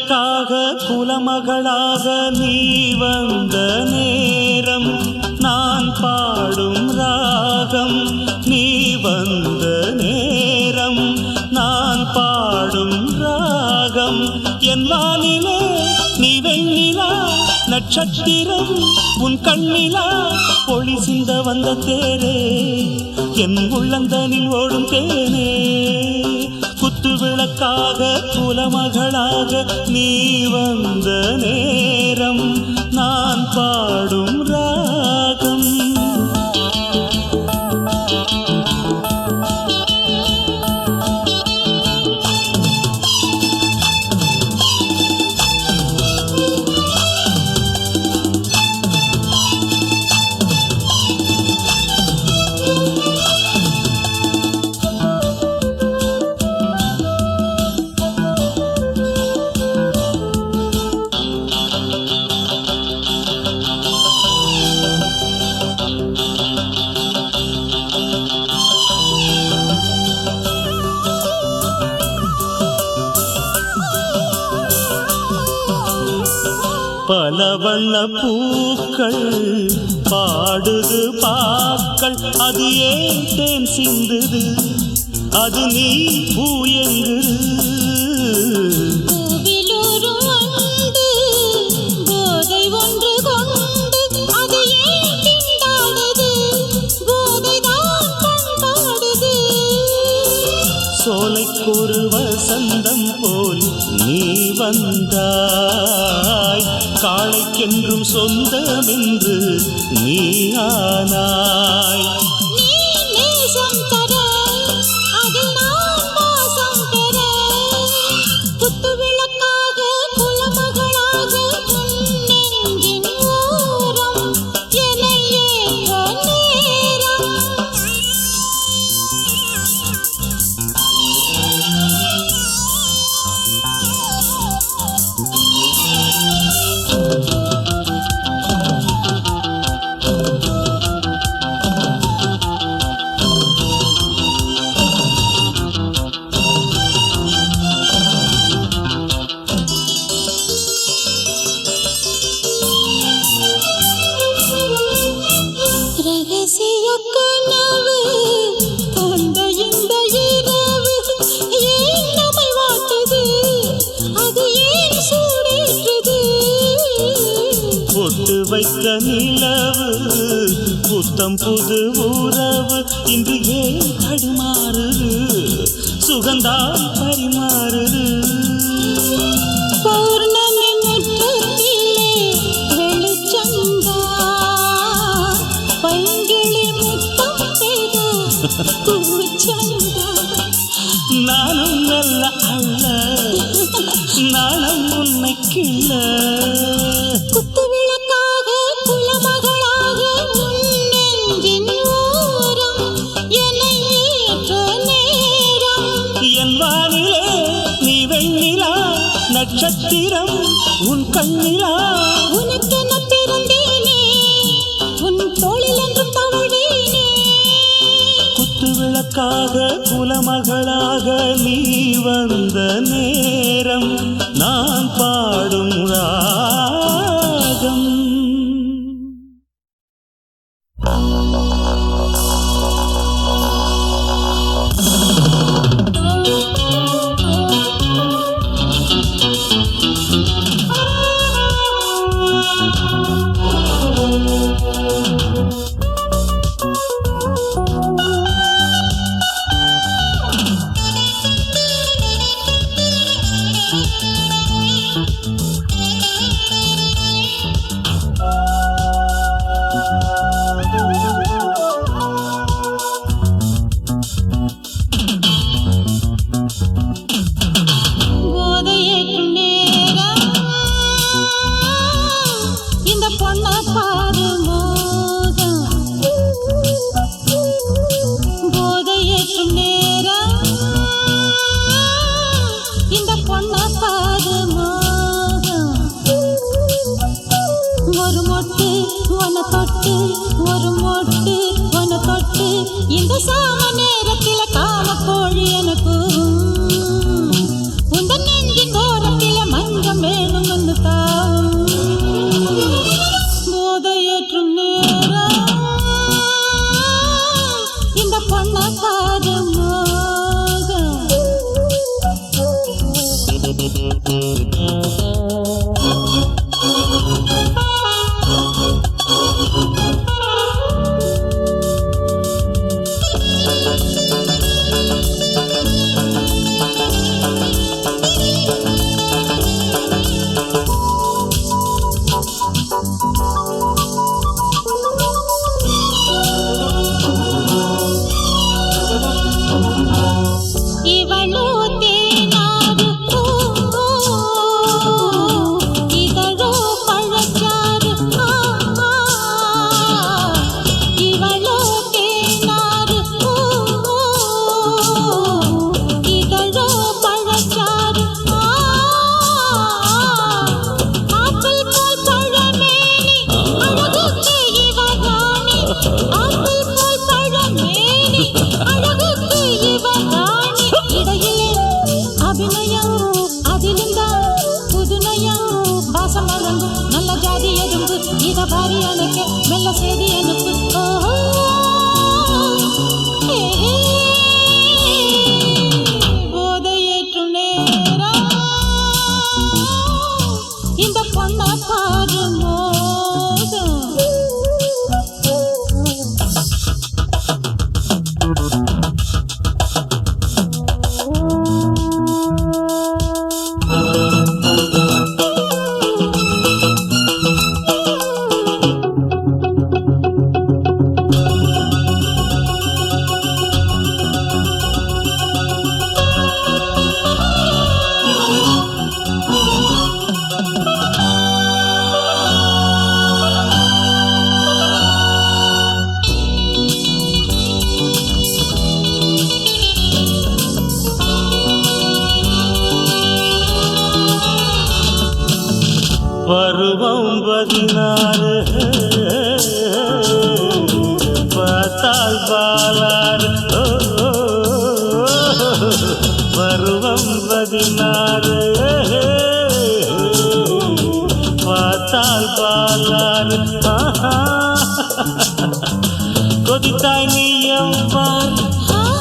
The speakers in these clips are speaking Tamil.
விளக்காக குலமகளாக நீ வந்த நேரம் நான் பாடும் ராகம் நீ வந்த நேரம் நான் பாடும் ராகம் என் வானிலே நீ வெண்ணிலா நட்சத்திரம் உன் கண்ணிலா ஒளி சிந்த வந்த தேரே என் உள்ளந்தனில் ஓடும் தேனே குத்து விளக்காக குலமகளாக நீ வந்த நேரம் நான் பாடும் ராகம் பல வண்ண பூக்கள் பாடுது பாக்கள் அது ஏன் தேன் சிந்துது அது நீ பூ எங்குது சோலைக்கொரு வசந்தம் போல் நீ வந்தாய் காளைக்கென்றும் சொந்தமென்று நீ ஆனாய் பொட்டு வைத்த நிலவு புத்தம் புது உறவு இன்று ஏன் தடுமாறுது சுகந்தால் பரிமாறுது பௌர்ணமி முற்றத்திலே வெளிச்சந்தா பைங்கிளி முத்தம் செய்த பூச்சந்தா நானும் நல்ல அல்ல நானும் உன்னை கிள்ள குத்து விளக்காக குலமகளாக உன் நெஞ்சின் ஓரம் என்னை ஏற்ற நேரம் என் வானிலே நீ வெண்ணிலா நட்சத்திரம் உன் கண்ணிலா உனக்கென பிறந்தேனே உன் தோளில் என்றும் தவழ்வேனே குத்து விளக்காக குலமகளாக நீ வந்த நேரம் நான் பாடும் ராகம் ஒரு மொட்டு ஒன தொட்டு இந்த சாம நேரத்தில காம கோழி எனக்கு உந்த நெஞ்சின் ஓரத்தில மஞ்சம் வாசம் வழங்கும் நல்ல ஜாதி எறும்பு இத பாரி அணைக்க மெல்ல செய்தி அனுப்பு ஓஹோ போதையேற்றும் நேரம் இந்த பொண்ண பாரு மோகம் பருவம் 16 பார்த்தால் பாலாறு பருவம் 16 பார்த்தால் பாலாறு கொதித்தாய் நீ எவ்வாறு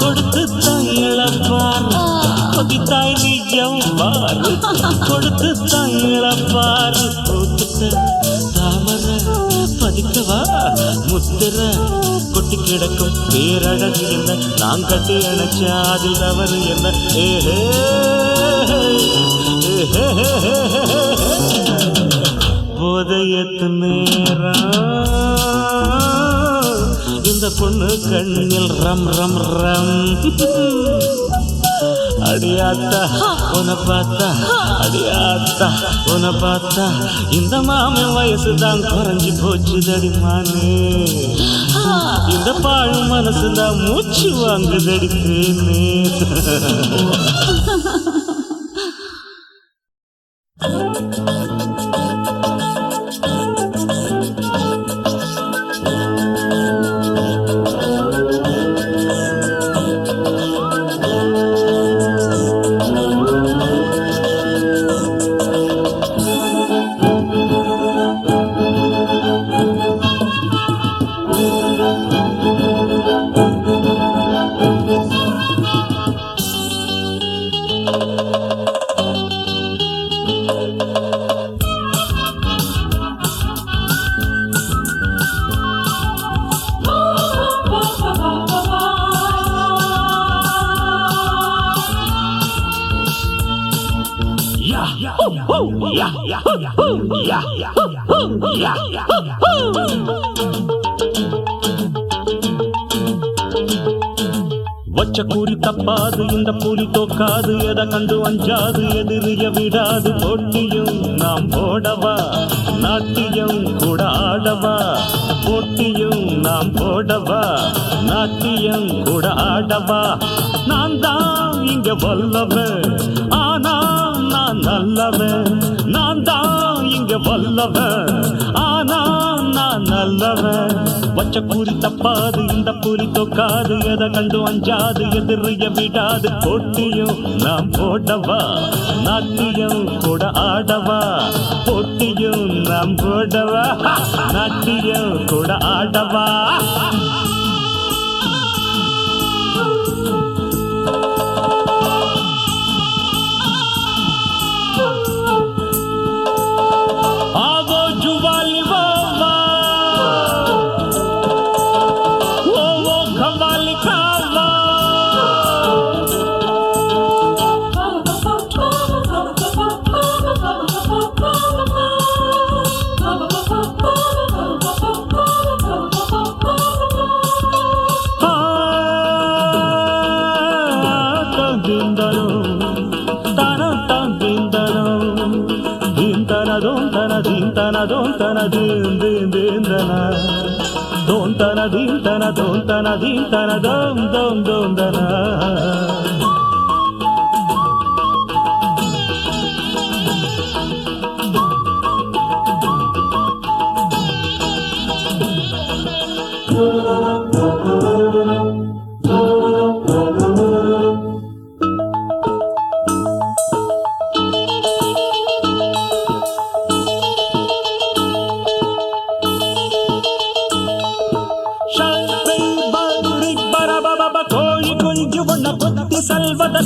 கொடுத்து தயளப்பார் கொதித்தாய் நீ எவ்வாறு கொடுத்து தயளப்பார் பூத்துட்ட தாமர பதிக்கவா முத்திர கொட்டி கிடக்கும் பேரழகு என்ன நான் கட்டி அணைச்ச அதில் தவறு என்ன ஏஹே போதையத்து நேரம் இந்த பொண்ணு கண்ணில் ரம் ரம் ரம் அடியாத்தா உன பார்த்தா அடியாத்தா உன பார்த்தா இந்த மாமன் வயசுதான் குறைஞ்சி போச்சு தடிமானே இந்த பாழ் மனசுதான் மூச்சு வாங்குதடி தேனே வச்ச கூறி தப்பாது இந்த புலி தோக்காது எதை கண்டு அஞ்சாது எதிரிய விடாது போட்டியும் நாம் போடவா நாட்டியம் கூட ஆடவா போட்டியும் நாம் போடவா நாட்டியம் கூட ஆடவா நான் தான் இங்க வல்லவன் ஆனா நான் நல்லவன் நான் தான் இங்க வல்லவன் ஆனா நான் நல்லவன் வச்ச கூறி தப்பாது இந்த புலி தோக்காது எதை கண்டு அஞ்சாது எதிரிய விடாது போட்டியும் நாம் போடவா நாட்டியம் கூட ஆடவா போட்டியும் நாம் போடவா நாட்டியம் கூட ஆடவா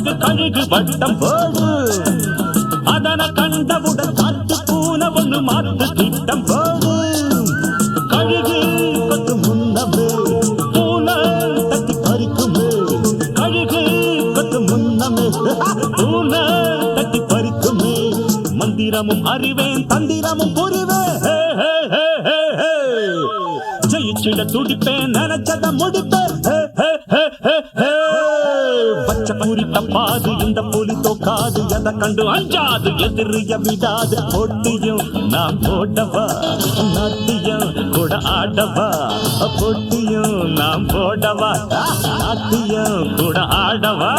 உனக்கு கழுகு வட்டம் போடு அதன கண்டவுடன் காத்து பூனை ஒண்ணு மாத்து திட்டம் போடு கழுகு கொத்து முன்னமே பூனை தட்டி பறிக்குமே கழுகு கொத்து முன்னமே பூனை தட்டி பறிக்குமே மந்திரமும் அறிவேன் தந்திரமும் புரிவேன் ஜெயிச்சிட துடிப்பேன் நினைச்சத முடிப்பேன் பச்சை கூறி தப்பாது இந்த புலி தோக்காது எதை கண்டு அஞ்சாது எதிரிய விடாது போட்டியும் நான் போடவா நாட்டியம் கூட ஆடவா போட்டியும் நான் போடவா நாட்டியம் கூட ஆடவா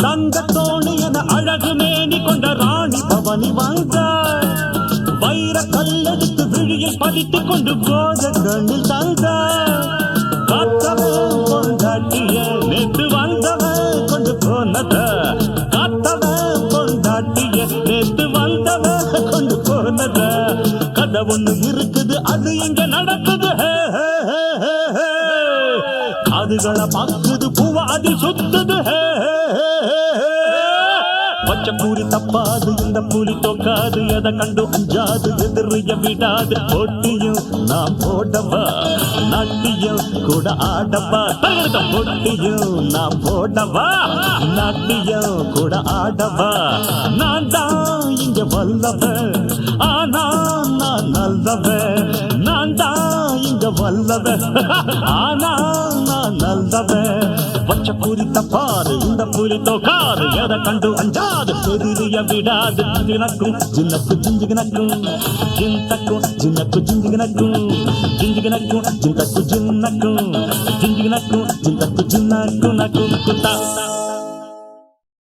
தங்கத்தோணி என அழகு மேனி கொண்ட ராணி பவனி வந்தாள் வைர கல்லெடுத்து விழியில் பதித்து கொண்டு போத கண்ணில் தந்தாள் காத்தவன் பொண்டாட்டிய நேற்று வந்தவன் கொண்டு போனத காத்தவன் பொண்டாட்டிய நேற்று வந்தவன் கொண்டு போனத கதை ஒண்ணு இருக்குது அது இங்க நடக்குது காதுகளை பாக்குது பூவா அதில் சுத்துது பச்சை கூறி தப்பாது இந்த புலி தோக்காது எதை கண்டு அஞ்சாது எதிரிய விடாது போட்டியும் நான் போடவா நாட்டியம் கூட ஆடவா போட்டியும் நான் போடவா நாட்டியம் கூட ஆடவா நான் தான் இங்க வல்லவன் ஆனா நான் நல்லவன் நான் தான் இங்க வல்லவன் ஆனா நான் நல்லவன் பச்சை கூறி தப்பாது இந்த புலி தோக்காது எதை கண்டு அஞ்சாது எதிரிய விடாது ஜினக்கும் ஜின்னக்கு ஜிஞ்சிகனக்கும் ஜிந்தக்கும் ஜின்னக்கு ஜிஞ்சிகனக்கும் ஜிஞ்சிகனக்கும் ஜிந்தக்கு ஜின்னக்கும் ஜிஞ்சிகனக்கும் ஜிந்தக்கு ஜின்னக்கு நக்கும் குத்தா